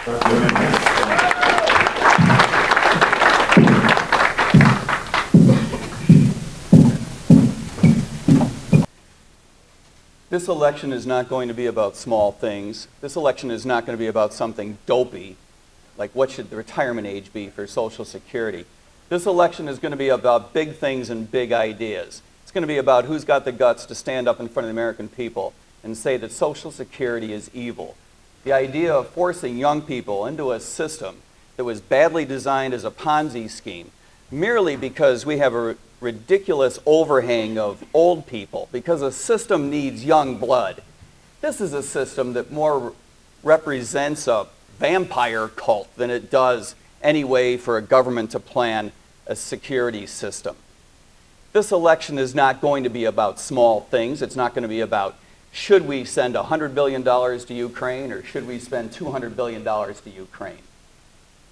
This election is not going to be about small things. This election is not going to be about something dopey, like what should the retirement age be for Social Security. This election is going to be about big things and big ideas. It's going to be about who's got the guts to stand up in front of the American people and say that Social Security is evil. The idea of forcing young people into a system that was badly designed as a Ponzi scheme, merely because we have a ridiculous overhang of old people, because a system needs young blood. This is a system that more represents a vampire cult than it does any way for a government to plan a security system. This election is not going to be about small things. It's not going to be about should we send $100 billion to Ukraine or should we spend $200 billion to Ukraine.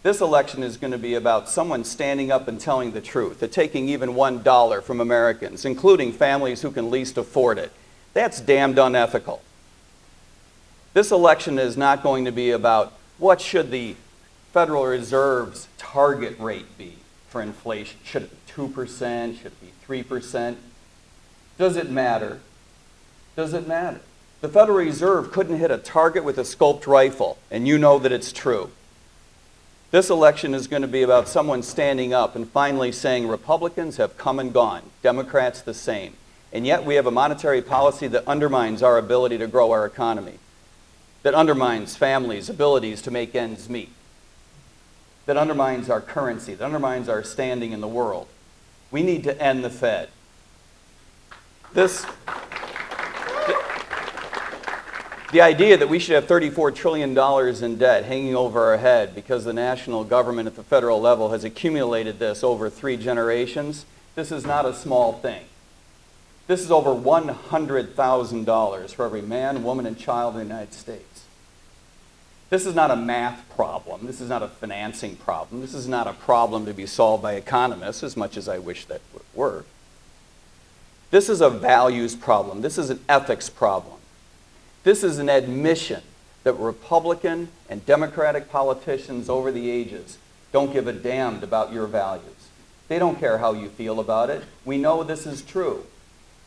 This election is going to be about someone standing up and telling the truth, that taking even $1 from Americans, including families who can least afford it. That's damned unethical. This election is not going to be about what should the Federal Reserve's target rate be for inflation. Should it be 2%? Should it be 3%? Does it matter? Does it matter? The Federal Reserve couldn't hit a target with a scoped rifle, and you know that it's true. This election is going to be about someone standing up and finally saying Republicans have come and gone, Democrats the same. And yet we have a monetary policy that undermines our ability to grow our economy, that undermines families' abilities to make ends meet, that undermines our currency, that undermines our standing in the world. We need to end the Fed. The idea that we should have $34 trillion in debt hanging over our head because the national government at the federal level has accumulated this over 3 generations, this is not a small thing. This is over $100,000 for every man, woman, and child in the United States. This is not a math problem. This is not a financing problem. This is not a problem to be solved by economists, as much as I wish that it were. This is a values problem. This is an ethics problem. This is an admission that Republican and Democratic politicians over the ages don't give a damn about your values. They don't care how you feel about it. We know this is true.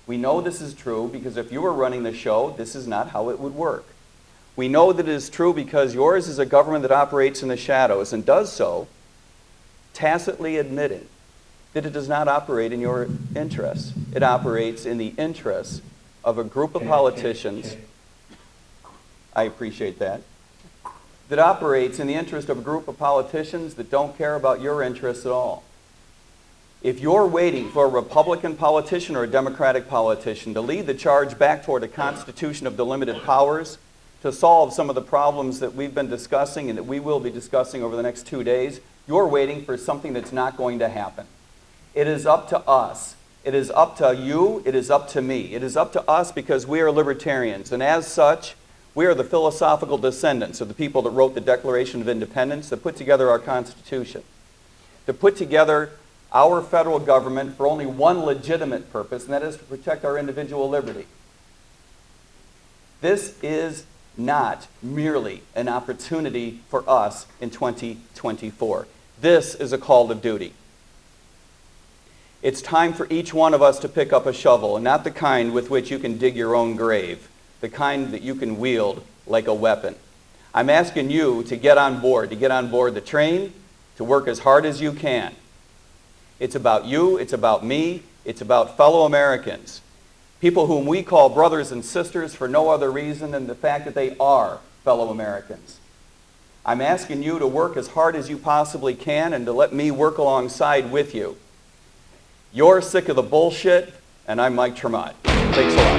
We know this is true because if you were running the show, this is not how it would work. We know that it is true because yours is a government that operates in the shadows and does so tacitly admitting that it does not operate in your interests. It operates in the interests of a group of politicians. I appreciate that. That operates in the interest of a group of politicians that don't care about your interests at all. If you're waiting for a Republican politician or a Democratic politician to lead the charge back toward a constitution of delimited powers to solve some of the problems that we've been discussing and that we will be discussing over the next 2 days, you're waiting for something that's not going to happen. It is up to us. It is up to you. It is up to me. It is up to us because we are libertarians, and as such, we are the philosophical descendants of the people that wrote the Declaration of Independence, that put together our Constitution, that put together our federal government for only one legitimate purpose, and that is to protect our individual liberty. This is not merely an opportunity for us in 2024. This is a call to duty. It's time for each one of us to pick up a shovel, and not the kind with which you can dig your own grave, the kind that you can wield like a weapon. I'm asking you to get on board the train, to work as hard as you can. It's about you, it's about me, it's about fellow Americans, people whom we call brothers and sisters for no other reason than the fact that they are fellow Americans. I'm asking you to work as hard as you possibly can and to let me work alongside with you. You're sick of the bullshit, and I'm Mike Tremont. Thanks a lot.